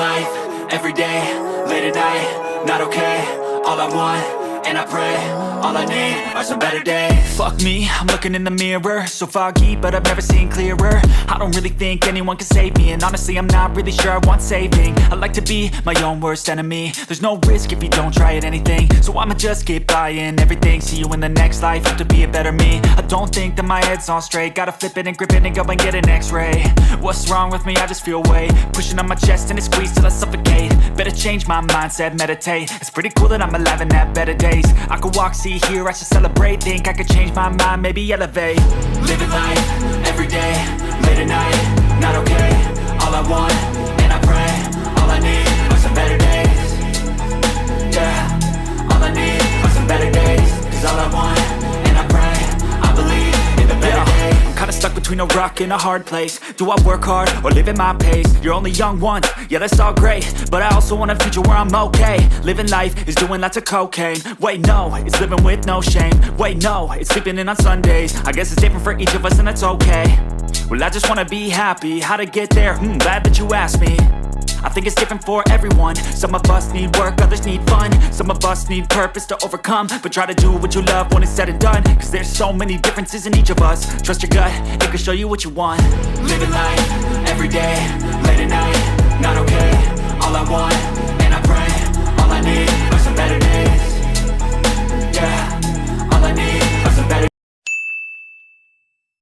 life, every day, late at night, not okay. All I want, and I pray, all I need are some better days. Fuck me, I'm looking in the mirror, so foggy, but I've never seen clearer. I don't really think anyone can save me, and honestly I'm not really sure I want saving. I like to be my own worst enemy. There's no risk if you don't try at anything, so I'ma just keep buying everything. See you in the next life, have to be a better me. I don't think that my head's on straight, gotta flip it and grip it and go and get an x-ray. What's wrong with me? I just feel weight pushing on my chest and it squeezes till I suffocate. Better change my mindset, meditate. It's pretty cool that I'm alive and have better days. I could walk, see, hear, I should celebrate. Think I could change my mind, maybe elevate. Living life, every day, late at night, not okay. All I want, and I pray, all I need are some better days. Yeah, all I need are some better days. Cause all I want, and I pray, I believe in the better days. I'm kinda stuck between a rock and a hard place. Do I work hard or live at my pace? You're only young once, yeah that's all great, but I also want a future where I'm okay. Living life is doing lots of cocaine. Wait no, it's living with no shame. Wait no, it's sleeping in on Sundays. I guess it's different for each of us and that's okay. Well I just wanna be happy, how to get there? Glad that you asked me. I think it's different for everyone. Some of us need work, others need fun. Some of us need purpose to overcome. But try to do what you love when it's said and done, cause there's so many differences in each of us. Trust your gut, it can show you what you want. Living life, every day,